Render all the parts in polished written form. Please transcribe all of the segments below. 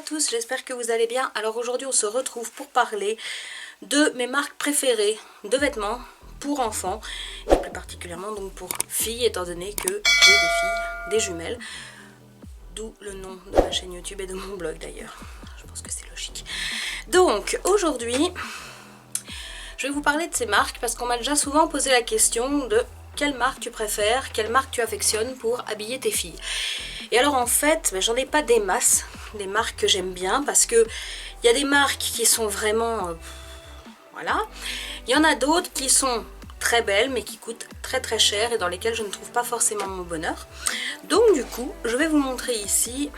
tous, j'espère que vous allez bien. Alors aujourd'hui on se retrouve pour parler de mes marques préférées de vêtements pour enfants et plus particulièrement donc pour filles étant donné que j'ai des filles, des jumelles, d'où le nom de ma chaîne YouTube et de mon blog d'ailleurs. Je pense que c'est logique. Donc aujourd'hui je vais vous parler de ces marques parce qu'on m'a déjà souvent posé la question de quelle marque tu préfères, quelle marque tu affectionnes pour habiller tes filles. Et alors en fait, j'en ai pas des masses, des marques que j'aime bien parce que il y a des marques qui sont vraiment... voilà. Il y en a d'autres qui sont très belles mais qui coûtent très très cher et dans lesquelles je ne trouve pas forcément mon bonheur. Donc du coup, je vais vous montrer ici,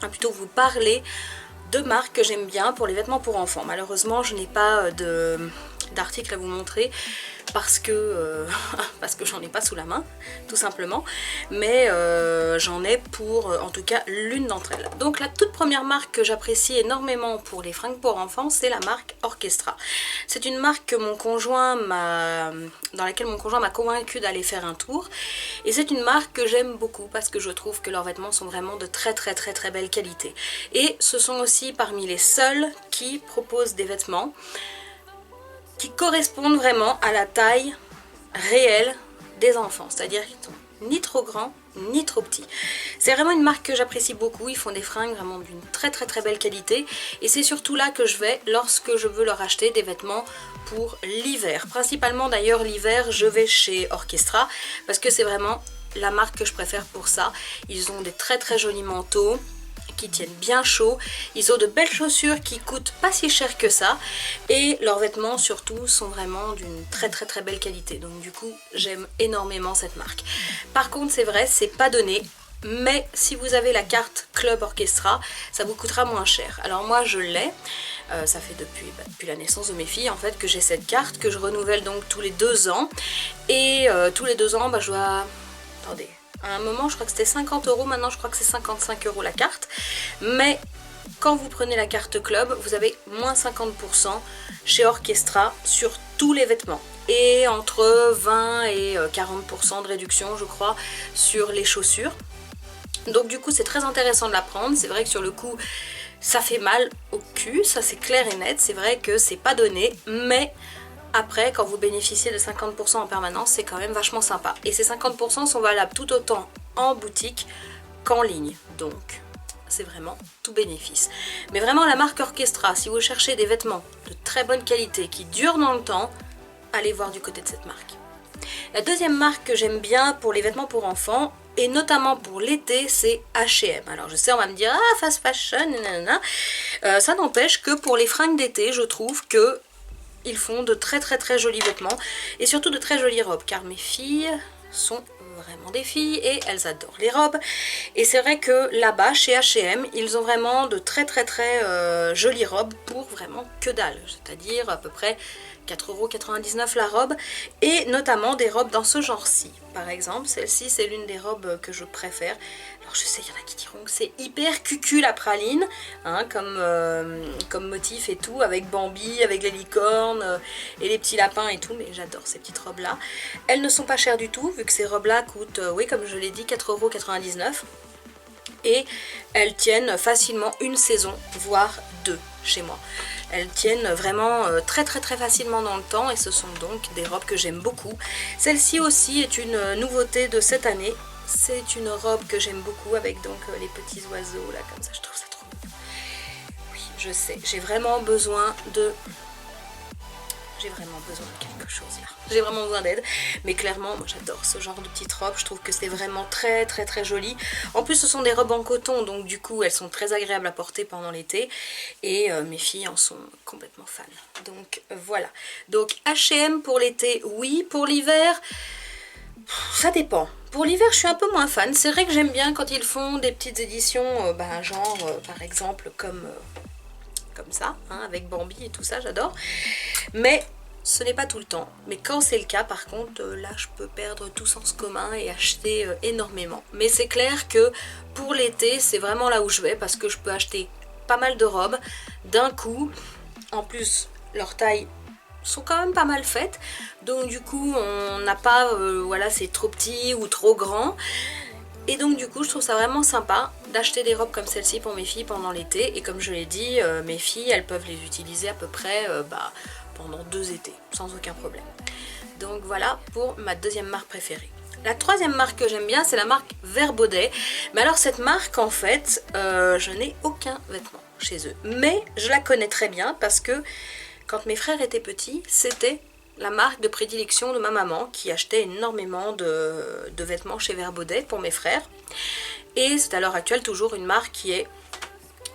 plutôt vous parler de marques que j'aime bien pour les vêtements pour enfants. Malheureusement, je n'ai pas d'article à vous montrer parce que j'en ai pas sous la main tout simplement, mais j'en ai pour en tout cas l'une d'entre elles. Donc la toute première marque que j'apprécie énormément pour les fringues pour enfants, c'est la marque Orchestra. C'est une marque que dans laquelle mon conjoint m'a convaincu d'aller faire un tour, et c'est une marque que j'aime beaucoup parce que je trouve que leurs vêtements sont vraiment de très belle qualité, et ce sont aussi parmi les seuls qui proposent des vêtements qui correspondent vraiment à la taille réelle des enfants, c'est-à-dire qu'ils sont ni trop grands ni trop petits. C'est vraiment une marque que j'apprécie beaucoup, ils font des fringues vraiment d'une très belle qualité et c'est surtout là que je vais lorsque je veux leur acheter des vêtements pour l'hiver. Principalement d'ailleurs l'hiver je vais chez Orchestra parce que c'est vraiment la marque que je préfère pour ça. Ils ont des très jolis manteaux qui tiennent bien chaud, ils ont de belles chaussures qui coûtent pas si cher que ça et leurs vêtements surtout sont vraiment d'une très belle qualité, donc du coup j'aime énormément cette marque. Par contre c'est vrai, c'est pas donné, mais si vous avez la carte Club Orchestra ça vous coûtera moins cher. Alors moi je l'ai, ça fait depuis la naissance de mes filles en fait que j'ai cette carte que je renouvelle donc tous les 2 ans et tous les 2 ans je dois... attendez, à un moment je crois que c'était 50 €, maintenant je crois que c'est 55 € la carte, mais quand vous prenez la carte club vous avez moins 50% chez Orchestra sur tous les vêtements et entre 20 et 40% de réduction je crois sur les chaussures. Donc du coup c'est très intéressant de la prendre. C'est vrai que sur le coup ça fait mal au cul, ça c'est clair et net, c'est vrai que c'est pas donné, mais après, quand vous bénéficiez de 50% en permanence, c'est quand même vachement sympa. Et ces 50% sont valables tout autant en boutique qu'en ligne. Donc, c'est vraiment tout bénéfice. Mais vraiment, la marque Orchestra, si vous cherchez des vêtements de très bonne qualité, qui durent dans le temps, allez voir du côté de cette marque. La deuxième marque que j'aime bien pour les vêtements pour enfants, et notamment pour l'été, c'est H&M. Alors je sais, on va me dire, ah, fast fashion, nanana. Ça n'empêche que pour les fringues d'été, je trouve que ils font de très jolis vêtements et surtout de très jolies robes car mes filles sont vraiment des filles et elles adorent les robes. Et c'est vrai que là-bas chez H&M ils ont vraiment de très jolies robes pour vraiment que dalle, c'est-à-dire à peu près 4,99 € la robe, et notamment des robes dans ce genre-ci. Par exemple, celle-ci c'est l'une des robes que je préfère. Alors je sais, il y en a qui diront que c'est hyper cucu la praline, hein, comme motif et tout, avec Bambi, avec les licornes et les petits lapins et tout, mais j'adore ces petites robes-là. Elles ne sont pas chères du tout, vu que ces robes-là coûtent, oui, comme je l'ai dit, 4,99 €. Et elles tiennent facilement une saison, voire 2 chez moi. Elles tiennent vraiment très facilement dans le temps et ce sont donc des robes que j'aime beaucoup. Celle-ci aussi est une nouveauté de cette année. C'est une robe que j'aime beaucoup avec donc les petits oiseaux là comme ça, je trouve ça trop beau. Oui, je sais, j'ai vraiment besoin de quelque chose là. J'ai vraiment besoin d'aide. Mais clairement, moi j'adore ce genre de petites robes. Je trouve que c'est vraiment très joli. En plus, ce sont des robes en coton, donc du coup, elles sont très agréables à porter pendant l'été. Et mes filles en sont complètement fans. Donc voilà. Donc H&M pour l'été, oui. Pour l'hiver, ça dépend. Pour l'hiver, je suis un peu moins fan. C'est vrai que j'aime bien quand ils font des petites éditions, genre par exemple comme ça, hein, avec Bambi et tout ça, j'adore. Mais ce n'est pas tout le temps. Mais quand c'est le cas, par contre, là, je peux perdre tout sens commun et acheter énormément. Mais c'est clair que pour l'été, c'est vraiment là où je vais parce que je peux acheter pas mal de robes d'un coup. En plus, leur taille sont quand même pas mal faites, donc du coup on n'a pas voilà, c'est trop petit ou trop grand. Et donc du coup je trouve ça vraiment sympa d'acheter des robes comme celle-ci pour mes filles pendant l'été. Et comme je l'ai dit, mes filles elles peuvent les utiliser à peu près pendant 2 étés sans aucun problème. Donc voilà pour ma deuxième marque préférée. La troisième marque que j'aime bien, c'est la marque Vert Baudet. Mais alors cette marque en fait, je n'ai aucun vêtement chez eux. Mais je la connais très bien parce que quand mes frères étaient petits, c'était la marque de prédilection de ma maman qui achetait énormément de vêtements chez Vert Baudet pour mes frères. Et c'est à l'heure actuelle toujours une marque qui est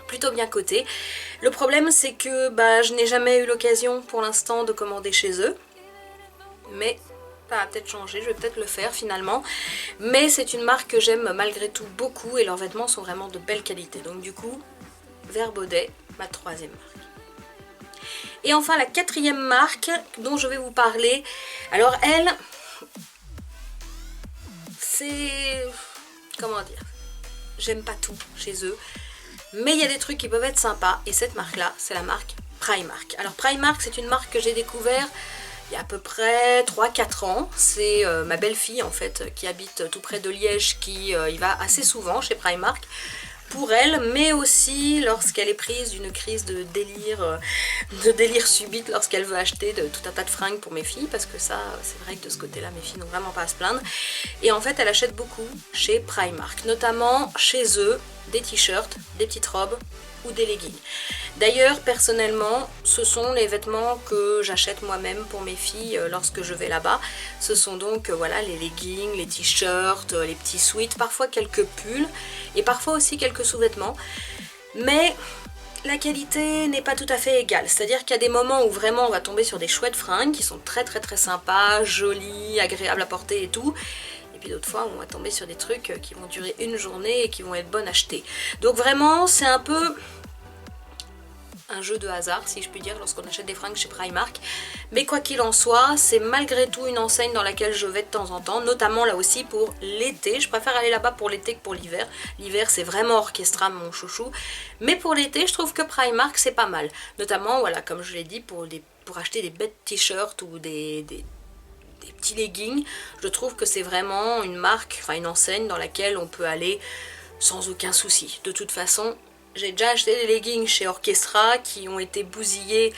plutôt bien cotée. Le problème c'est que je n'ai jamais eu l'occasion pour l'instant de commander chez eux. Mais ça va peut-être changer, je vais peut-être le faire finalement. Mais c'est une marque que j'aime malgré tout beaucoup et leurs vêtements sont vraiment de belle qualité. Donc du coup, Vert Baudet, ma troisième marque. Et enfin la quatrième marque dont je vais vous parler, alors elle, c'est, comment dire, j'aime pas tout chez eux, mais il y a des trucs qui peuvent être sympas et cette marque là, c'est la marque Primark. Alors Primark c'est une marque que j'ai découvert il y a à peu près 3-4 ans, c'est ma belle-fille en fait qui habite tout près de Liège qui y va assez souvent chez Primark. Pour elle, mais aussi lorsqu'elle est prise d'une crise de délire subite lorsqu'elle veut acheter tout un tas de fringues pour mes filles, parce que ça, c'est vrai que de ce côté-là, mes filles n'ont vraiment pas à se plaindre. Et en fait, elle achète beaucoup chez Primark, notamment chez eux, des t-shirts, des petites robes ou des leggings. D'ailleurs, personnellement, ce sont les vêtements que j'achète moi-même pour mes filles lorsque je vais là-bas. Ce sont donc voilà, les leggings, les t-shirts, les petits sweats, parfois quelques pulls et parfois aussi quelques sous-vêtements. Mais la qualité n'est pas tout à fait égale. C'est-à-dire qu'il y a des moments où vraiment on va tomber sur des chouettes fringues qui sont très très très sympas, jolies, agréables à porter et tout. Et puis d'autres fois on va tomber sur des trucs qui vont durer une journée et qui vont être bonnes à acheter. Donc vraiment c'est un peu un jeu de hasard si je puis dire lorsqu'on achète des fringues chez Primark. Mais quoi qu'il en soit, c'est malgré tout une enseigne dans laquelle je vais de temps en temps, notamment là aussi pour l'été. Je préfère aller là-bas pour l'été que pour l'hiver. L'hiver c'est vraiment Orchestra mon chouchou. Mais pour l'été je trouve que Primark c'est pas mal. Notamment voilà comme je l'ai dit pour acheter des bêtes t-shirts ou des petits leggings. Je trouve que c'est vraiment une marque, enfin une enseigne dans laquelle on peut aller sans aucun souci. De toute façon, j'ai déjà acheté des leggings chez Orchestra qui ont été bousillés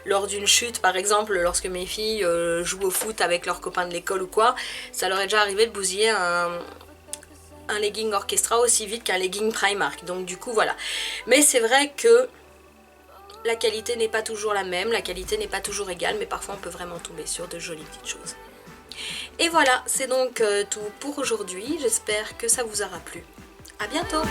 lors d'une chute, par exemple lorsque mes filles jouent au foot avec leurs copains de l'école ou quoi. Ça leur est déjà arrivé de bousiller un legging Orchestra aussi vite qu'un legging Primark. Donc du coup voilà. Mais c'est vrai que la qualité n'est pas toujours la même, la qualité n'est pas toujours égale, mais parfois on peut vraiment tomber sur de jolies petites choses. Et voilà, c'est donc tout pour aujourd'hui. J'espère que ça vous aura plu. À bientôt!